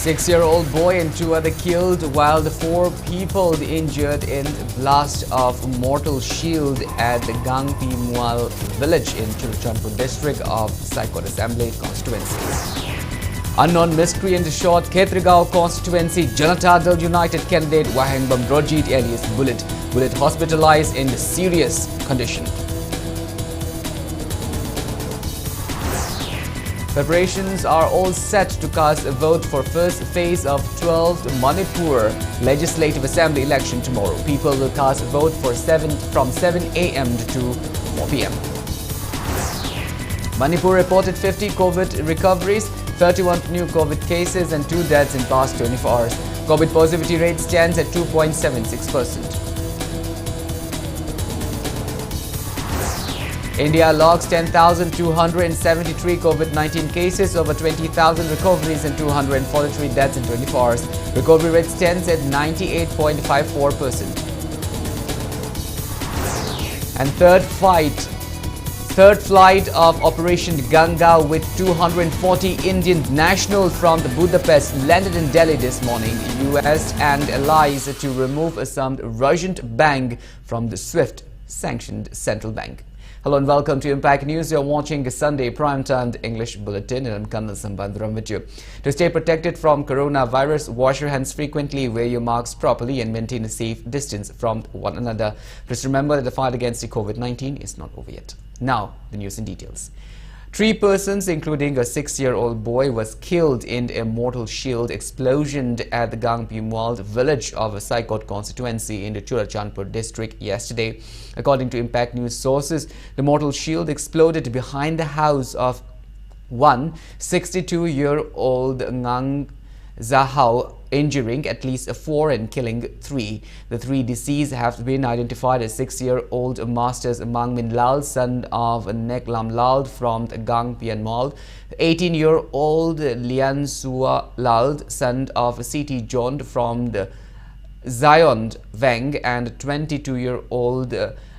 6-year-old boy and 2 others killed while the 4 people injured in blast of mortal shield at the Gangpi Mual village in Churachandpur district of Saikot Assembly constituency. Unknown miscreant shot Khetragaon constituency Janata Dal United candidate Wahengbam Rojit alias Bullet. Bullet hospitalized in serious condition. Preparations are all set to cast a vote for first phase of 12th Manipur Legislative Assembly election tomorrow. People will cast a vote from 7 a.m. to 4 p.m. Manipur reported 50 COVID recoveries, 31 new COVID cases and 2 deaths in past 24 hours. COVID positivity rate stands at 2.76%. India logs 10,273 COVID-19 cases, over 20,000 recoveries and 243 deaths in 24 hours. Recovery rate stands at 98.54%. And third flight of Operation Ganga with 240 Indian nationals from the Budapest landed in Delhi this morning. US and allies to remove some Russian bank from the SWIFT-sanctioned central bank. Hello and welcome to Impact News. You're watching a Sunday prime-time English Bulletin and I'm KANEL SHAMBANDURAM with you. To stay protected from coronavirus, wash your hands frequently, wear your masks properly and maintain a safe distance from one another. Please remember that the fight against the COVID-19 is not over yet. Now, the news in details. 3 persons, including a 6-year-old boy, was killed in a mortal shield explosion at the Gangpi Mual village of a Saikot constituency in the Churachandpur district yesterday. According to Impact News sources, the mortal shield exploded behind the house of one 62-year-old Ngang Zahao, injuring at least 4 and killing 3. The 3 deceased have been identified as 6-year-old Masters Mangmin Lal, son of Neklam Lal from Gangpi Mual, 18-year-old Lian Sua Lal, son of C.T. John from the Zion Wang, and 22-year-old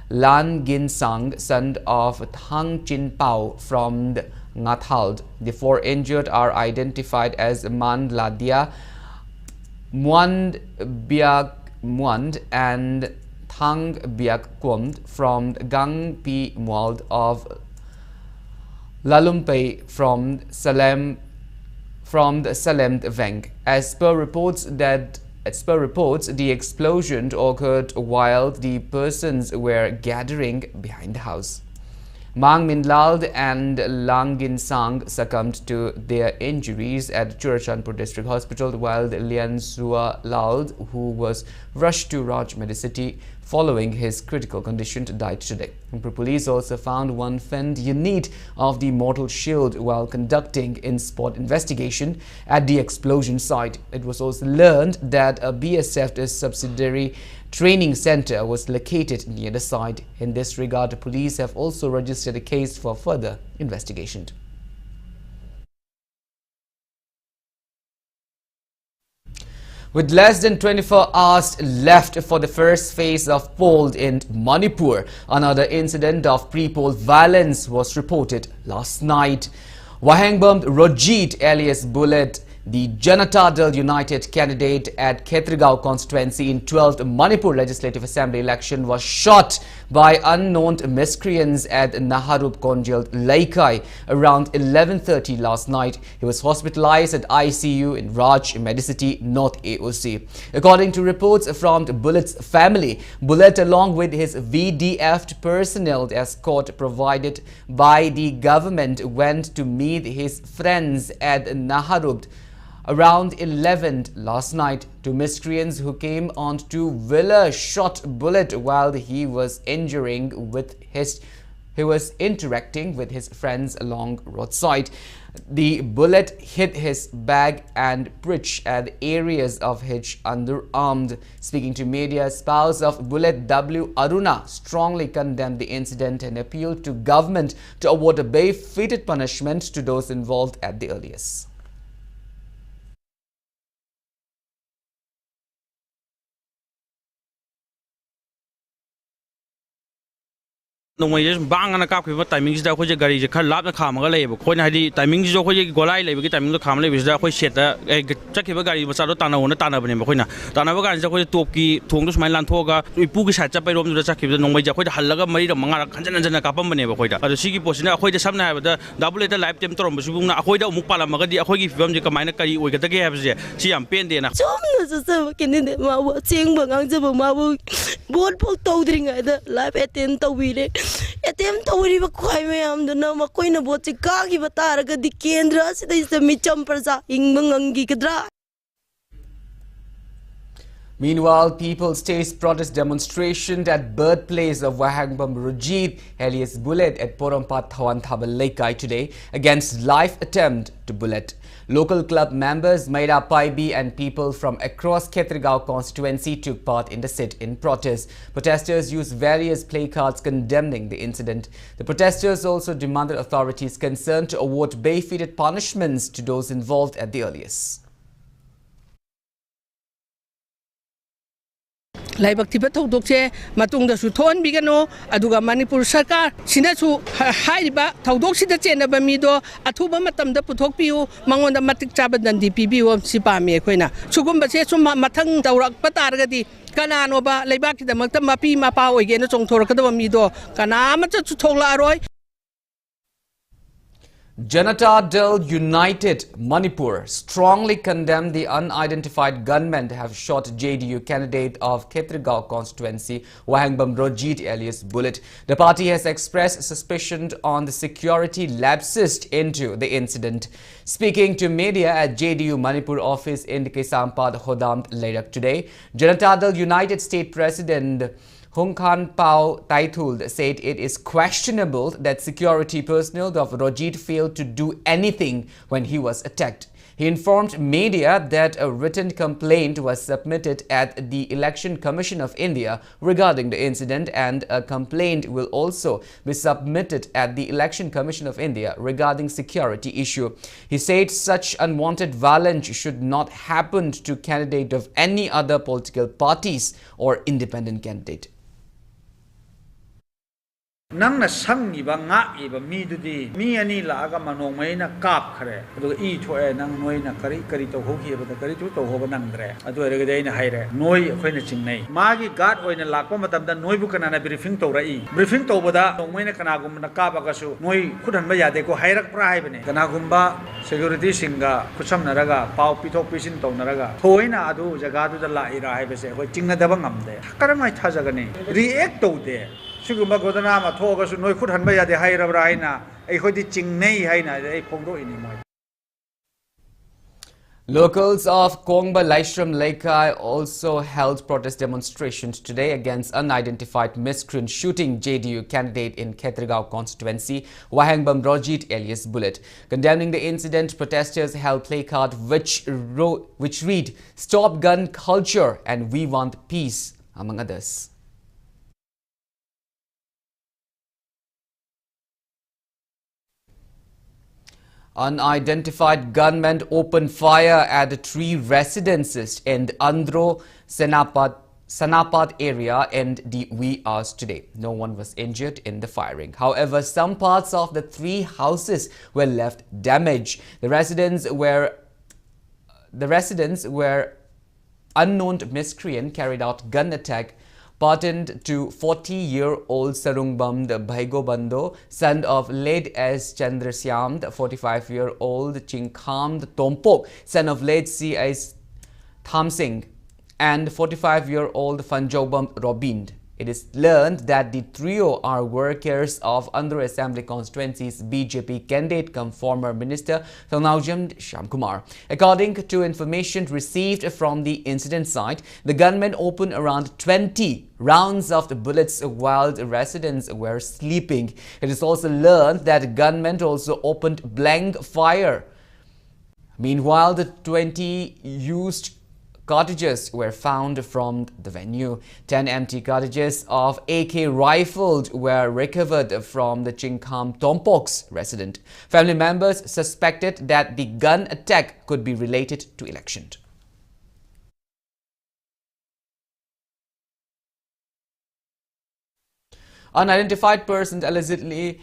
Lan Gin Sang, son of Thang Chin Pao from the Ngathald. The 4 injured are identified as Man Ladia, Muand Biak Muand and Thang Biak Kwand from Gangpi Mual of Lalumpai from the Salem Wang. As per reports, the explosion occurred while the persons were gathering behind the house. Mang Min Lal and Langin Sang succumbed to their injuries at Churachandpur District Hospital, while Lian Sua Lal, who was rushed to Raj Medicity following his critical condition, died today. Manipur police also found 1 fend unit of the mortal shield while conducting in-spot investigation at the explosion site. It was also learned that a BSF subsidiary training center was located near the site. In this regard, the police have also registered a case for further investigation. With less than 24 hours left for the first phase of poll in Manipur, another incident of pre-poll violence was reported last night. Wahengbam Rojit alias Bullet, the Janata Dal United candidate at Khetragaon constituency in 12th Manipur Legislative Assembly election, was shot by unknown miscreants at Naharup Konjal Laikai around 11:30 last night. He was hospitalized at ICU in Raj Medicity, North AOC. According to reports from Bullet's family, Bullet, along with his VDF personnel escort provided by the government, went to meet his friends at Naharup around 11 last night. 2 miscreants who came on 2 wheelers shot Bullet while he was interacting with his friends along roadside. The bullet hit his back and breech at areas of his underarm. Speaking to media, spouse of Bullet W. Aruna strongly condemned the incident and appealed to government to award a befitting punishment to those involved at the earliest. Nongmai bangana kap ki timing sida khoi gari je khar lap na khamaga leibo khoi na hadi timing jo khoi golai leibo ki timing do kham leibo sida khoi set da chakhiba gari macha do tana wona tana bane khoi na tana ba gari ja khoi top ki thong do smai lan thoga ipu ki sa chapai rom do chakhiba nongmai ja khoi da hallaga mari da manga khanjan jana kapam bane ba khoi da ado sigi posina khoi da samna ha da double da live tem torom bu na khoi da umuk pala maga di khoi gi fibam je kamaina kari oi ga da ge ha je si yam pen de na chomna sa kin de ma wa cheng ba ngang je ba ma bu bol pol tawdringa da live attend tawire Atem tawri ba khoi mayam do na ma koi na bo chi ka gi batar ga di kendra sida is mi cham parza ing mangangi kadra. Meanwhile, People's Days protest demonstration at birthplace of Wahangbam Rajit alias Bullet at Porompat Thawan Thabalaikai today against live attempt to Bullet. Local club members Maida Paibi and people from across Khetragaon constituency took part in the sit-in protest. Protesters used various placards condemning the incident. The protesters also demanded authorities concerned to award befitting punishments to those involved at the earliest. Laibak tiba thaudokse matungda su thon bigano aduga Manipur sarkar sina su haiba thaudok sida chenaba mido athuba matamda puthok piu mangonda matik chaba dandi pibiu sipame khoina sugumba se sum mathang tawrak patargadi kanano ba laibak kidamakta mapi mapa oigena chongthorkadaba mido kana ma chu thogla roi Janata Dal United Manipur strongly condemned the unidentified gunmen to have shot JDU candidate of Khetragaon constituency Wahangbam Rajit alias Bullet. The party has expressed suspicion on the security lapses into the incident. Speaking to media at JDU Manipur office in Kesampad Hodam Leirak today, Janata Dal United State President Hungkhan Pao Taithul said it is questionable that security personnel of Rajit failed to do anything when he was attacked. He informed media that a written complaint was submitted at the Election Commission of India regarding the incident, and a complaint will also be submitted at the Election Commission of India regarding security issue. He said such unwanted violence should not happen to candidate of any other political parties or independent candidate. Nangna sangiba ngakiba midudi mi ani laaga manongmaina kap khare aduga I thoe nang noina kari to hokiba da kari to hoba nangdre adu erega deina haire noi khoina chingnai magi guard oina lakpa matamda noi bu kana na briefing to rai briefing to boda nongmaina kana gum na kapa gasu noi khudhan ba yade ko hairak pra haibane kana gumba security singa khusam naraga pau pithok pisin to naraga thoina adu jaga du da la ira haibase ko chingna daba ngamde karamai thajagane react to de Suguma Godana Matoga, no could hand by the higher Raina, a hoodie chingnay haina, a pongo in him. Locals of Kongba Laishram Laikai also held protest demonstrations today against unidentified miscreant shooting JDU candidate in Khetragaon constituency, Wahangbam Rajit alias Bullet. Condemning the incident, protesters held placard which read, "Stop gun culture and we want peace," among others. Unidentified gunmen opened fire at 3 residences in the Andhro Sanapat area in the wee hours today. No one was injured in the firing. However, some parts of the 3 houses were left damaged. The residents where unknown miscreant carried out gun attack pertained to 40-year-old Sarungbam Bhaigobando, son of late S. Chandrasyam, the 45-year-old Chingkham Tompok, son of late C. S. Thamsing, and 45-year-old Fanjobam Robind. It is learned that the trio are workers of Andhra Assembly constituency's BJP candidate cum former Minister Thannaujam Shyamkumar. According to information received from the incident site, the gunmen opened around 20 rounds of the bullets while the residents were sleeping. It is also learned that gunmen also opened blank fire. Meanwhile, the 20 used cartridges were found from the venue. 10 empty cartridges of AK rifles were recovered from the Chingkham Tompok's resident. Family members suspected that the gun attack could be related to election. Unidentified persons allegedly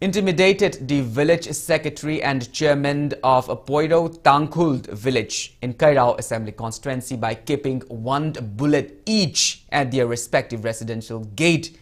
intimidated the village secretary and chairman of Poiro Tangkhul village in Kairao Assembly constituency by keeping one bullet each at their respective residential gate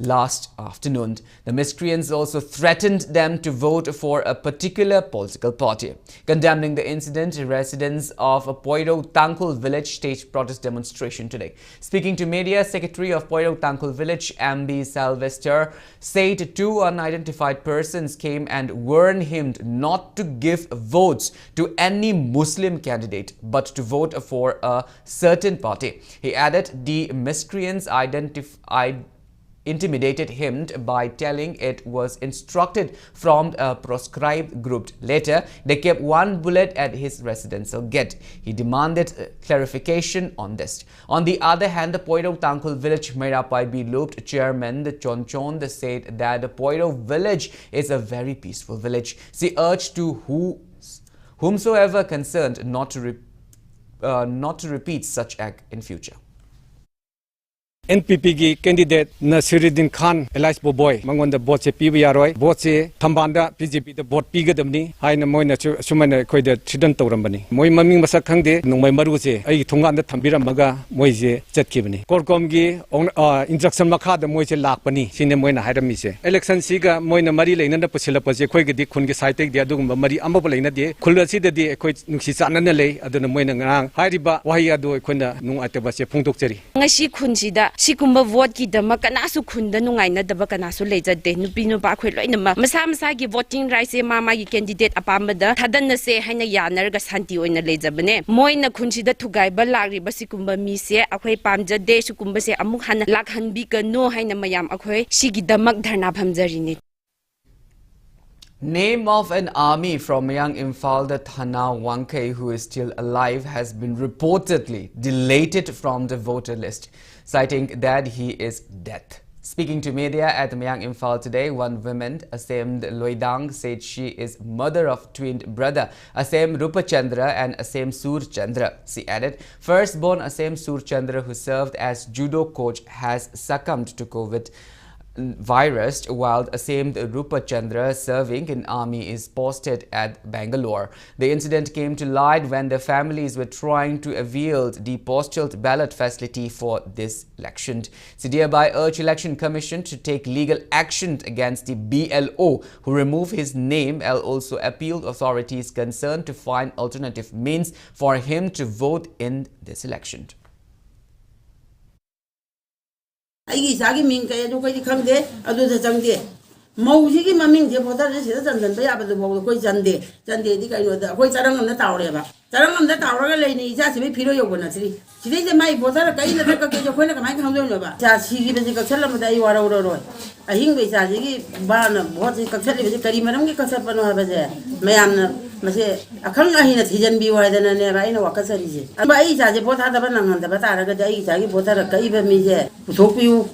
last afternoon. The miscreants also threatened them to vote for a particular political party. Condemning the incident, residents of Poiro Tangkhul village staged protest demonstration today. Speaking to media, Secretary of Poiro Tangkhul village, MB Sylvester, said two unidentified persons came and warned him not to give votes to any Muslim candidate, but to vote for a certain party. He added the miscreants intimidated him by telling it was instructed from a proscribed group. Later, they kept one bullet at his residential gate. He demanded clarification on this. On the other hand, the Poiro Tangkhul village Meirapai Loop chairman Chonchon said that the Poiro village is a very peaceful village. She urged to whomsoever concerned not to repeat such act in future. NPP की candidate Nasiruddin Khan alias Boboy मंगोन द vote से पीबे यारोय vote से थंबांदा BJP द vote पीगदमनी हाइना मोइना सुमन खोय द थिदन तौरमबनी मोइ ममिंग मसक खंगदे नोंमै मरु से अई थोंगान द थंबिरमगा मोइ जे चटकिबनी कोरकोम की इंस्ट्रक्शन मखा द मोइ से लाकपनी सिने मोइना हाइरमी से इलेक्शन सिगा मोइना मरी लेना द पुसिलपसे खोय गदि खुन के साइटेक दे अदुगुम मरी अमब लेना दे खुलसी ददि खोय नुक्सी चानन ले अदुन मोइना ngang हाइरिबा वाहि अदु खोना नुंग आतेबसे फोंदोकचरी ngasi khunjida sikumba vote ki dama kana su khunda nungai na daba kana su lejade nupi nupa khoi loina masa masa gi voting rights e mama gi candidate apamba da thadan na se haina yanar ga santi oina lejabane moina khunjida thugai ba lagri ba sikumba mi se akhoi pamjade sikumba se amuk han lakhan bi ka no haina mayam akhoi sigi damak dharna bhamjari ni. Name of an army from Myang Imphal Thana Wangkei who is still alive has been reportedly deleted from the voter list, citing that he is dead. Speaking to media at Myang Imphal today, one woman, Asem Loidang, said she is mother of twin brother Asem Rupachandra and Asem Surchandra. She added, firstborn Asem Surchandra, who served as judo coach, has succumbed to COVID virus, while Asem Rupachandra, serving in army, is posted at Bangalore. The incident came to light when the families were trying to avail the postal ballot facility for this election. She thereby urged Election Commission to take legal action against the BLO who removed his name, and also appealed authorities concerned to find alternative means for him to vote in this election. I sagi ming kaya do koi khangde adu da jangde mauji ki maming de boda de se jan jan ba ya ba do koi jande di kai no da koi charang am na tawre ba charang am da tawra ga le ni ja se bi phiro yo bona tri side je mai boda kai na ka ke jo koi na ka mai khang do no ba ja si gi be ka chalam da I wara ro a hing be ja ji ba na bo ji ka chali be kari maram ki ka sa pa no ha ba je mayam na mase akhang a hina thijan bi wa da na ne ba ina wa ka sari je ba I ja je boda da ba na ngan da ba ta ra ga da I ja gi boda ra kai ba mi je thopiu.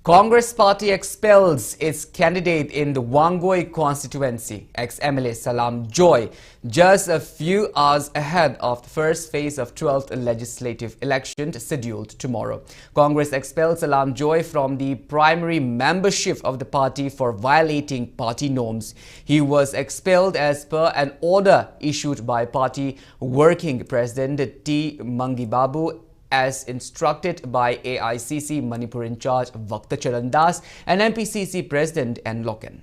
Congress party expels its candidate in the Wangoi constituency, ex-MLA Salam Joy, just a few hours ahead of the first phase of 12th legislative election scheduled tomorrow. Congress expelled Salam Joy from the primary membership of the party for violating party norms. He was expelled as per an order issued by party working president T. Mangibabu, as instructed by AICC Manipur in charge Vakta Charan Das and MPCC President N. Loken.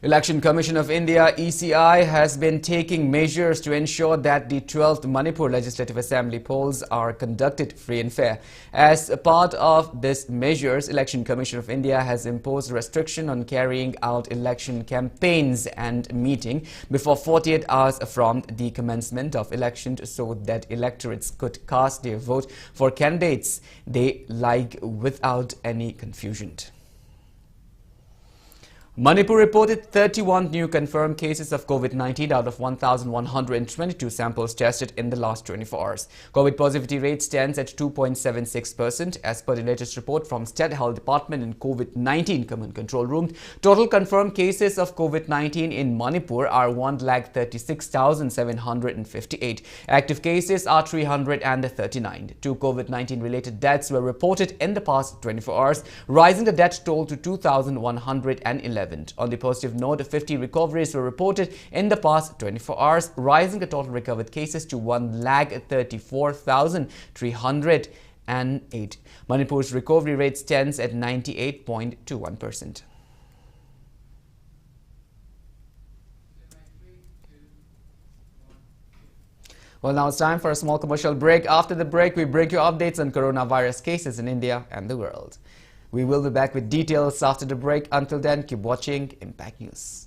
Election Commission of India (ECI) has been taking measures to ensure that the 12th Manipur Legislative Assembly polls are conducted free and fair. As a part of these measures, Election Commission of India has imposed restriction on carrying out election campaigns and meeting before 48 hours from the commencement of elections, so that electorates could cast their vote for candidates they like without any confusion. Manipur reported 31 new confirmed cases of COVID-19 out of 1,122 samples tested in the last 24 hours. COVID positivity rate stands at 2.76% as per the latest report from State Health Department and COVID-19 Command Control Room. Total confirmed cases of COVID-19 in Manipur are 136,758. Active cases are 339. 2 COVID-19 related deaths were reported in the past 24 hours, rising the death toll to 2,111. On the positive note, 50 recoveries were reported in the past 24 hours, rising the total recovered cases to 134,308. Manipur's recovery rate stands at 98.21%. Well, now it's time for a small commercial break. After the break, we bring you updates on coronavirus cases in India and the world. We will be back with details after the break. Until then, keep watching Impact News.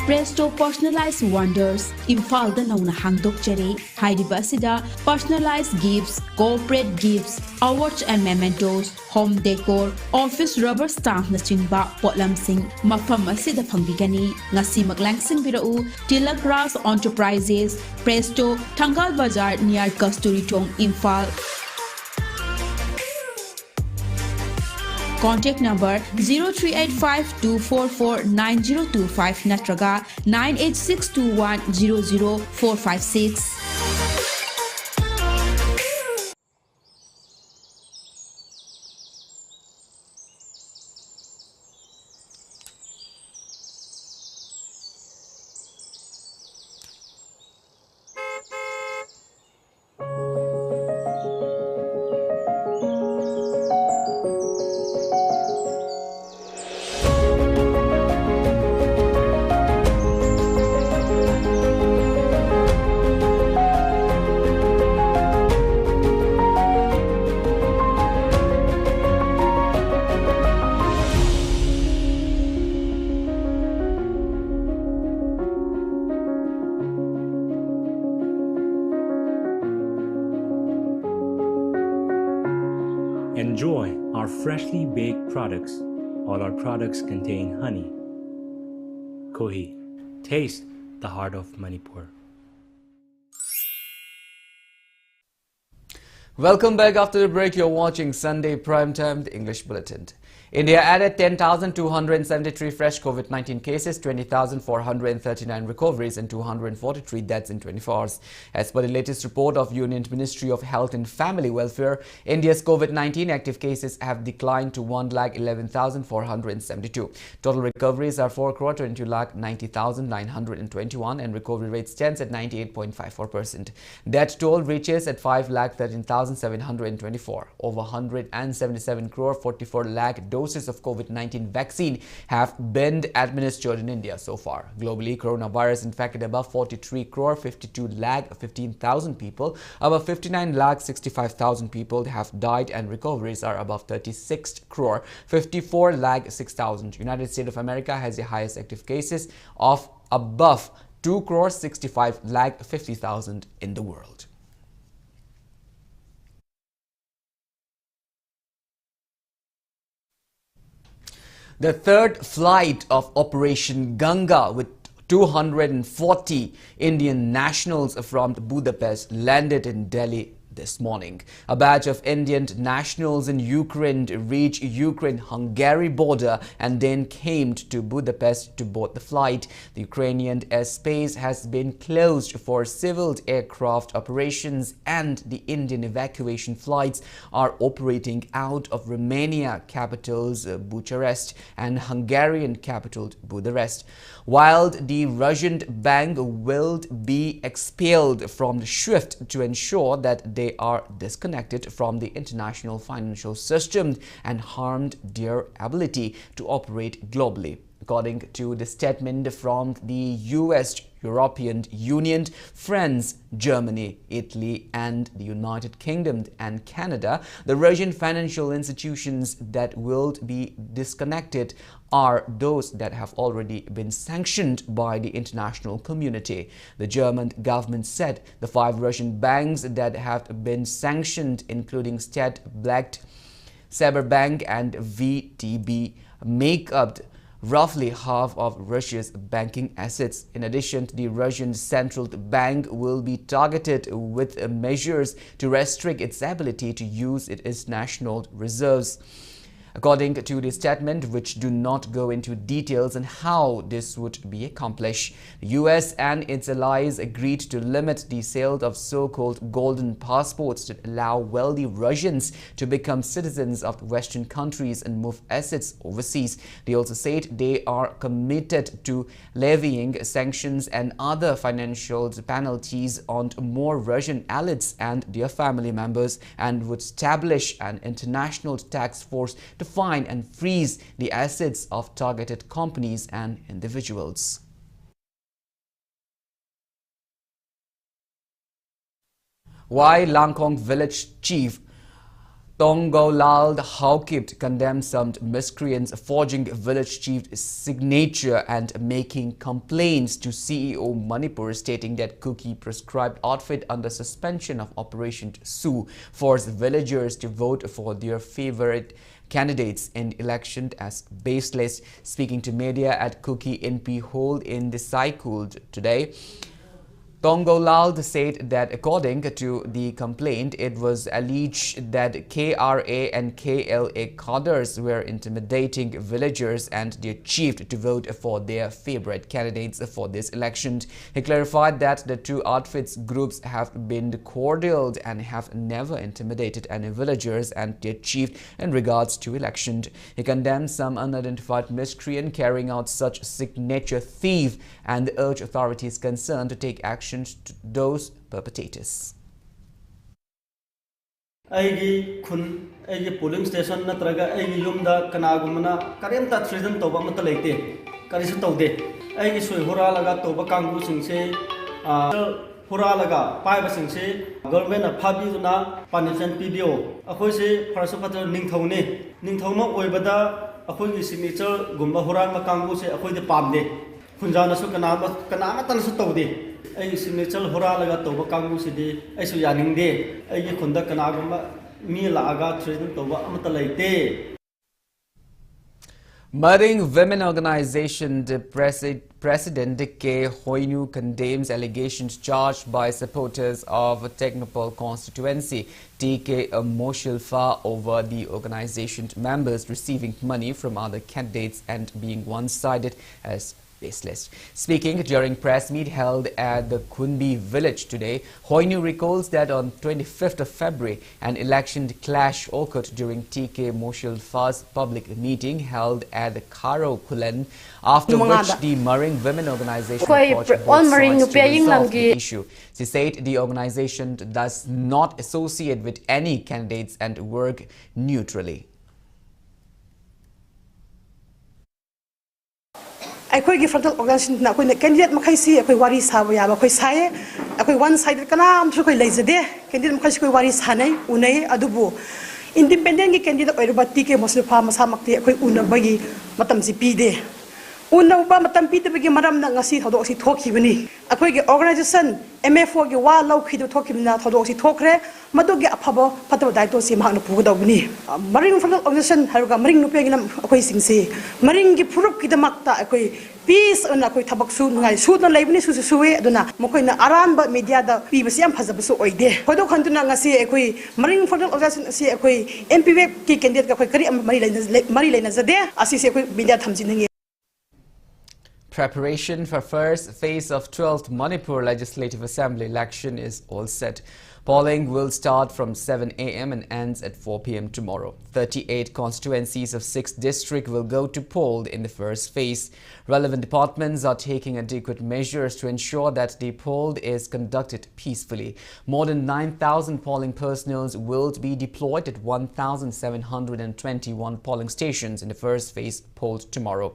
Presto Personalized Wonders, Imphal nauna hangdokjare, hairiba asida personalized gifts, corporate gifts, awards and mementos, home decor, office rubber stamp na chingba potlamsing mafam asida phangbigani. Ngasi maglangsing birau Tilak Ras Enterprises, Presto, Thangal Bazar near Kasturi Thong, Imphal. Contact number 0385-244-9025 natraga 98621-00456. Enjoy our freshly baked products. All our products contain honey. Kohi, taste the heart of Manipur. Welcome back after the break. You're watching Sunday Primetime, the English Bulletin. India added 10,273 fresh COVID-19 cases, 20,439 recoveries and 243 deaths in 24 hours. As per the latest report of Union Ministry of Health and Family Welfare, India's COVID-19 active cases have declined to 1,11,472. Total recoveries are 4,22,90,921 and recovery rate stands at 98.54%. Death toll reaches at 5,13,724. Over 177 crore 44 lakh doses of COVID-19 vaccine have been administered in India so far. Globally, coronavirus infected above 43 crore 52 lakh 15,000 people. Above 59 lakh 65,000 people have died and recoveries are above 36 crore 54 lakh 6,000. United States of America has the highest active cases of above 2 crore 65 lakh 50,000 in the world. The third flight of Operation Ganga with 240 Indian nationals from Budapest landed in Delhi this morning. A batch of Indian nationals in Ukraine reached Ukraine-Hungary border and then came to Budapest to board the flight. The Ukrainian airspace has been closed for civil aircraft operations and the Indian evacuation flights are operating out of Romania capitals Bucharest and Hungarian capital Budapest. While the Russian bank will be expelled from SWIFT to ensure that they are disconnected from the international financial system and harmed their ability to operate globally. According to the statement from the US, European Union, France, Germany, Italy, and the United Kingdom and Canada, the Russian financial institutions that will be disconnected are those that have already been sanctioned by the international community. The German government said the 5 Russian banks that have been sanctioned, including state-backed Sberbank and VTB make up roughly half of Russia's banking assets. In addition, the Russian central bank will be targeted with measures to restrict its ability to use its national reserves. According to the statement, which do not go into details on how this would be accomplished, the US and its allies agreed to limit the sale of so-called golden passports that allow wealthy Russians to become citizens of Western countries and move assets overseas. They also said they are committed to levying sanctions and other financial penalties on more Russian elites and their family members, and would establish an international task force to find and freeze the assets of targeted companies and individuals. While Langkong village chief Tongolal Haukip condemned some miscreants forging village chief's signature and making complaints to CEO Manipur, stating that Kuki prescribed outfit under suspension of Operation Sue forced villagers to vote for their favorite candidates in election as baseless. Speaking to media at Kuki NP hold in the cycle today, Tongolal said that according to the complaint, it was alleged that KRA and KLA cadres were intimidating villagers and their chief to vote for their favorite candidates for this election. He clarified that the two outfits groups have been cordial and have never intimidated any villagers and their chief in regards to election. He condemned some unidentified miscreant carrying out such signature thief and urged authorities concerned to take action to those perpetrators. Aigi khun aigi polling station natraga aigi yumda kanagumna karimta treason toba mata leite karisu taude aigi soi huralaga toba kangbu singse huralaga paiba singse government na phabiduna punishment pibio akhoi se parasupatra ningthongma oibada akhoi gi signature gumba huralma kangbu se akhoi de pamde khunjana su kanama tan su taude ai signature huralaga toba kangbu se de ai su yaningde ai gi khunda kanagumba mi laaga treason toba amata leite. Maring Women Organization President K. Hoinu condemns allegations charged by supporters of Technopol constituency TK Moshilfa over the organization members receiving money from other candidates and being one-sided as baseless. Speaking during press meet held at the Kunbi village today, Hoinu recalls that on 25th of February, an election clash occurred during TK Moshilfa's public meeting held at the Karo Kulen, after which the Maring Women Organization approached both sides to resolve the issue. She said the organization does not associate with any candidates and work neutrally. ꯑꯩꯈꯣꯏꯒꯤ ꯐ꯭ꯔꯟꯇꯜ ꯑꯣꯔꯒꯅꯥꯏꯖꯦꯁꯟꯅ ꯑꯩꯈꯣꯏꯅ candidate ꯃꯈꯩꯁꯤ ꯑꯩꯈꯣꯏ ꯋꯥꯔꯤ ꯁꯥꯕ ꯌꯥꯕ ꯑꯩꯈꯣꯏ ꯁꯥꯏꯌꯦ ꯑꯩꯈꯣꯏ ꯋꯥꯟ ꯁꯥꯏꯗꯦꯗ ꯀꯅꯥꯝꯁꯨ ꯑꯩꯈꯣꯏ ꯂꯩꯖꯗꯦ ꯀꯦꯟꯗꯤꯗꯦꯠ ꯃꯈꯩꯁꯤ ꯑꯩꯈꯣꯏ ꯋꯥꯔꯤ ꯁꯥꯟꯅꯩ ꯎꯅꯩ ꯑꯗꯨꯕꯨ ꯏꯟꯗꯤꯄꯦꯟꯗꯦꯟꯠꯒꯤ ꯀꯦꯟꯗꯤꯗꯦꯠ ꯑꯣꯏꯔꯤꯕ ꯇꯤ ꯀꯦ ꯃꯣꯁꯤꯜꯐꯥ ꯃꯁꯥꯃꯛꯇꯤ ꯑꯩꯈꯣꯏ ꯎꯅꯕꯒꯤ ꯃꯇꯝꯁꯤ ꯄꯤꯗꯦ ꯎꯅꯕ ꯃꯇꯝ ꯄꯤꯗꯕꯒꯤ ꯃꯔꯝꯅ ꯉꯁꯤ ꯊꯧꯗꯣꯛ ꯑꯁꯤ ꯊꯣꯛꯈꯤꯕꯅꯤ ꯑꯩꯈꯣꯏꯒꯤ ꯑꯣꯔꯒꯅꯥꯏꯖꯦꯁꯟ MFOꯒꯤ ꯋꯥ ꯂꯧꯈꯤꯗꯨ ꯊꯣꯛꯈꯤꯕꯅ ꯊꯧꯗꯣꯛ ꯑꯁꯤ ꯊꯣꯛꯈ꯭ꯔꯦ ꯃꯗꯨꯒꯤ ꯑꯐꯕ ꯐꯠꯇꯕ ꯗꯥꯏꯇꯣꯁꯤ ꯃꯍꯥꯛꯅ ꯄꯨꯒꯗꯧꯕꯅꯤ ꯃꯔꯤꯡ ꯐ꯭ꯔꯟꯇꯜ ꯑꯣꯔꯒꯅꯥꯏꯖꯦꯁꯟ ꯍꯥꯏꯔꯒ ꯃꯔꯤꯡ ꯅꯨꯄꯤꯒꯤ ꯑꯩꯈꯣꯏꯁꯤꯡꯁꯤ ꯃꯔꯤꯡꯒꯤ ꯐꯨꯔꯨꯞꯀꯤꯗꯃꯛꯇ ꯑꯩꯈꯣꯏ ꯄꯤꯁ ꯑꯣꯏꯅ ꯑꯩꯈꯣꯏ ꯊꯕꯛꯁꯨ ꯅꯨꯡꯉꯥꯏ ꯁꯨꯗꯅ ꯂꯩꯕꯅꯤ ꯁꯨꯁꯨ ꯁꯨꯏ ꯑꯗꯨꯅ ꯃꯈꯣꯏꯅ ꯑꯔꯥꯟꯕ ꯃꯤꯗꯤꯌꯥꯗ ꯄꯤꯕꯁꯤ ꯌꯥꯝ ꯐꯖꯕꯁꯨ ꯑꯣꯏꯗꯦ ꯊꯣꯏꯗꯣꯛ ꯍꯟꯗꯨꯅ ꯉꯁꯤ ꯑꯩꯈꯣꯏ ꯃꯔꯤꯡ ꯐ꯭ꯔꯟꯇꯜ ꯑꯣꯔꯒꯅꯥꯏꯖꯦꯁꯟ ꯑꯁꯤ ꯑꯩꯈꯣꯏ MPWꯀꯤ ꯀꯦꯟꯗꯤꯗꯦꯠꯀ ꯑꯩꯈꯣꯏ ꯀꯔꯤ ꯃꯔꯤ ꯂꯩꯅꯖꯗꯦ ꯑꯁꯤꯁꯦ ꯑꯩꯈꯣꯏ media ꯊꯝꯖꯤꯟꯅꯤꯡꯉꯤ. Preparation for first phase of 12th Manipur Legislative Assembly election is all set. Polling will start from 7 a.m. and ends at 4 p.m. tomorrow. 38 constituencies of 6 districts will go to poll in the first phase. Relevant departments are taking adequate measures to ensure that the poll is conducted peacefully. More than 9,000 polling personnel will be deployed at 1,721 polling stations in the first phase polled tomorrow.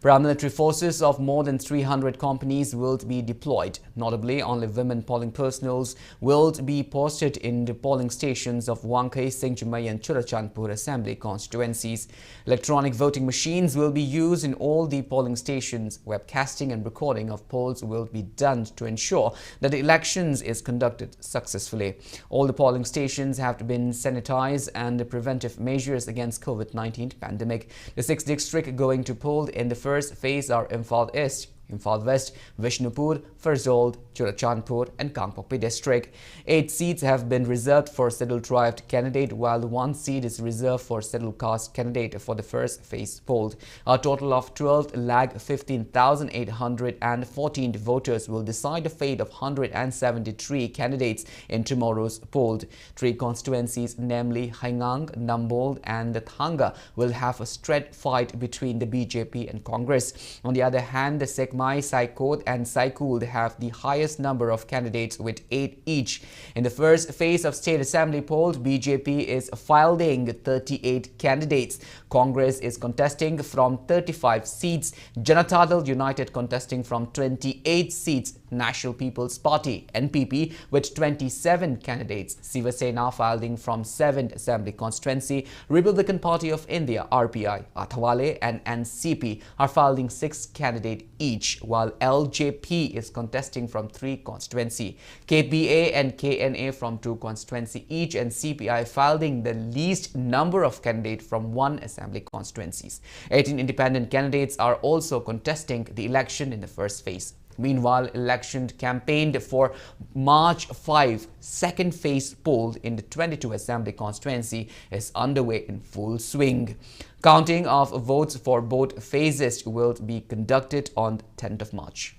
Paramilitary forces of more than 300 companies will be deployed. Notably, only women polling personnel will be posted in the polling stations of Wangkai, Singjumai and Churachandpur assembly constituencies. Electronic voting machines will be used in all the polling stations. Webcasting and recording of polls will be done to ensure that the elections is conducted successfully. All the polling stations have been sanitized and preventive measures against COVID-19 pandemic. The 6th district going to poll in the first phase are Imphal East, Imphal West, Vishnupur, Ferzold, Churachandpur and Kangpokpi district. 8 seats have been reserved for scheduled tribe candidate, while 1 seat is reserved for scheduled caste candidate for the first phase polled. A total of 12,15,814 voters will decide the fate of 173 candidates in tomorrow's poll. 3 constituencies, namely Haingang, Nambold and Thanga, will have a straight fight between the BJP and Congress. On the other hand, the Sekmai, Saikot and Saikul have the highest number of candidates with 8 each. In the first phase of State Assembly poll, BJP is fielding 38 candidates. Congress is contesting from 35 seats. Janata Dal United contesting from 28 seats. National People's Party (NPP) with 27 candidates. Shiva Sena fielding from 7th Assembly constituency. Republican Party of India (RPI), Athwale and NCP are fielding 6 candidates each, while LJP is contesting from 3 constituency. KPA and KNA from 2 constituency each, and CPI fielding the least number of candidates from 1 assembly constituencies. 18 independent candidates are also contesting the election in the first phase. Meanwhile, election campaigned for March 5 second phase poll in the 22 assembly constituency is underway in full swing. Counting of votes for both phases will be conducted on 10th of March.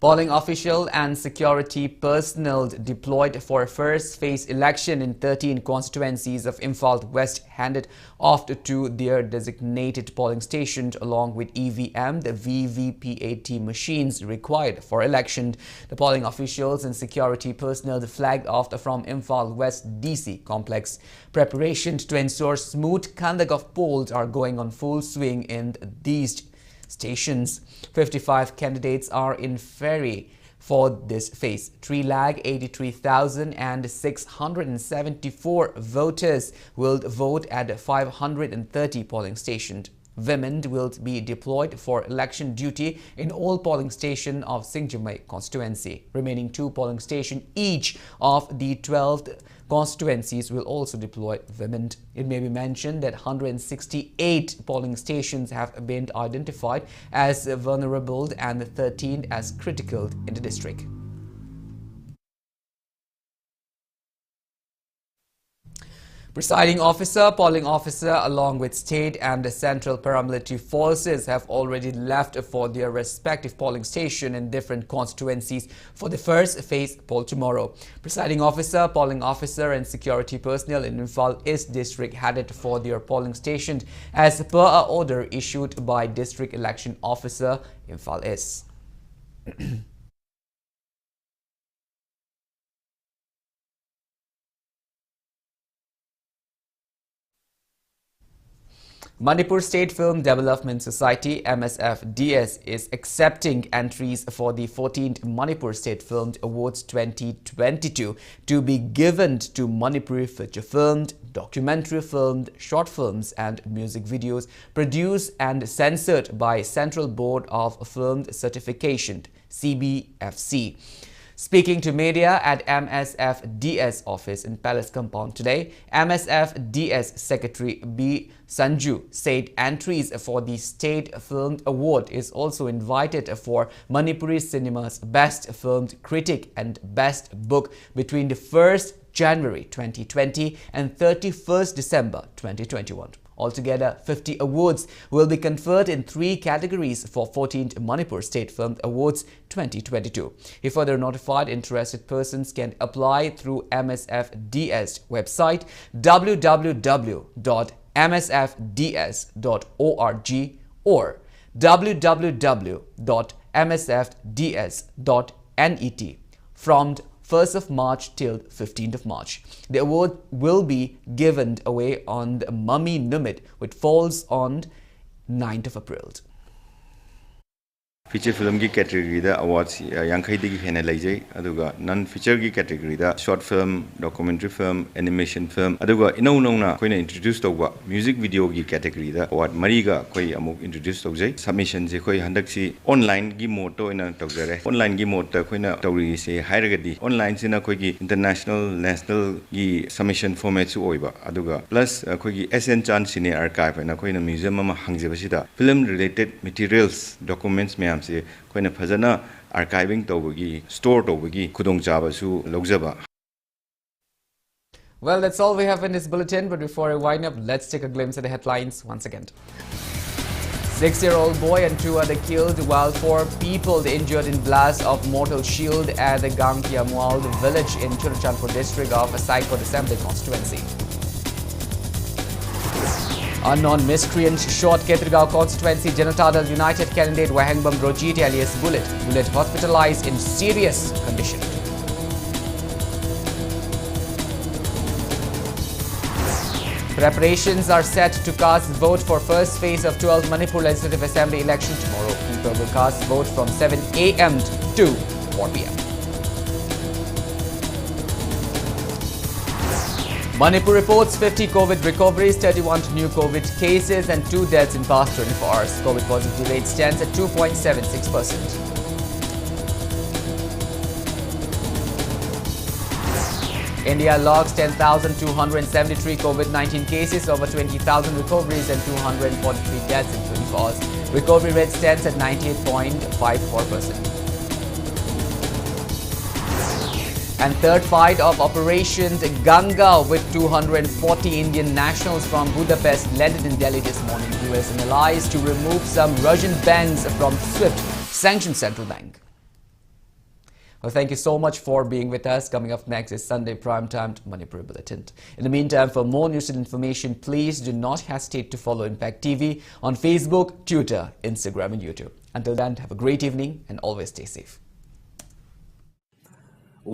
Polling official and security personnel deployed for a first phase election in 13 constituencies of Imphal West handed off to their designated polling stations along with EVM, the VVPAT machines required for election. The polling officials and security personnel flagged off from Imphal West DC complex. Preparations to ensure smooth conduct of polls are going on full swing in these stations. 55 candidates are in ferry for this phase. 3,83,674 voters will vote at 530 polling stations. Women will be deployed for election duty in all polling stations of Singjumai constituency. Remaining 2 polling stations each of the 12 constituencies will also deploy women. It may be mentioned that 168 polling stations have been identified as vulnerable and 13 as critical in the district. Presiding officer, polling officer along with state and the central paramilitary forces have already left for their respective polling station in different constituencies for the first phase poll tomorrow. Presiding officer, polling officer and security personnel in Imphal East district headed for their polling station as per a order issued by district election officer Imphal East. Manipur State Film Development Society (MSFDS) is accepting entries for the 14th Manipur State Film Awards 2022 to be given to Manipuri feature filmed, documentary filmed, short films and music videos produced and censored by Central Board of Film Certification (CBFC). Speaking to media at MSFDS office in Palace Compound today, MSFDS Secretary B. Sanju said entries for the State Film Award is also invited for Manipuri Cinema's Best Filmed Critic and Best Book between the 1st January 2020 and 31st December 2021. Altogether, 50 awards will be conferred in 3 categories for 14th Manipur State Film Awards 2022. He further notified interested persons can apply through MSFDS website www.msfds.org or www.msfds.net from 1st of March till 15th of March. The award will be given away on the Mummy Numit, which falls on 9th of April. Feature film की category दा awards यांखै दिगी हेना लैजै अदुगा non feature की category दा short film, documentary film, animation film अदुगा इनौ नौना Koyna introduce तौबा music video की category दा award मरीगा कोइ अमुक introduce तौजै submission जे कोइ हंदकसी online की mode तो इना तौजरे online की mode ता कोइना तौरी से हायरगदी online सिना कोइ की international national की submission format सु ओइबा अदुगा plus कोइ की SN Chan Cine Archive ना कोइना museum अमा हंगजेबसिदा film related materials documents में से कोई न फजना आर्काइविंग तौबगी स्टोर तौबगी खुदोंग चाबसु लौजबा. Well, that's all we have in this bulletin, but before I wind up, let's take a glimpse at the headlines once again. 6-year-old boy and 2 other killed, while 4 people injured in blast of mortal shield at the Gangkiamwal village in Churachandpur district of Saikot Assembly constituency. Unknown miscreant shot Ketrigao constituency Janata Dal United candidate Wahangbam Rojit alias Bullet. Bullet hospitalized in serious condition. Preparations are set to cast vote for first phase of 12th Manipur Legislative Assembly election tomorrow. People will cast vote from 7 a.m. to 4 p.m. Manipur reports 50 COVID recoveries, 31 new COVID cases and 2 deaths in past 24 hours. COVID positivity rate stands at 2.76%. India logs 10,273 COVID-19 cases, over 20,000 recoveries and 243 deaths in 24 hours. Recovery rate stands at 98.54%. And third fight of Operation Ganga with 240 Indian nationals from Budapest landed in Delhi this morning. US and allies to remove some Russian banks from SWIFT sanctioned central bank. Well, thank you so much for being with us. Coming up next is Sunday Primetime Manipuri Bulletin. In the meantime, for more news and information, please do not hesitate to follow Impact TV on Facebook, Twitter, Instagram and YouTube. Until then, have a great evening and always stay safe.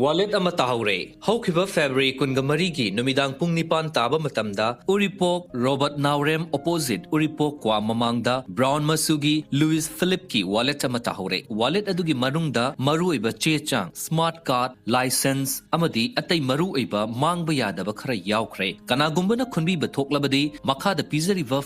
Wallet amata haure haukiba February kungamari gi numidang pung nipan taba matamda Uripok Robert Naurem opposite Uripok kwa mamangda Brown Masugi Louis Philip ki wallet amata haure wallet adugi manungda maru iba che chang smart card license amadi atai maru iba mangba yadaba khara yaukre kana gumbana khunbi bathok labadi makha da pizariva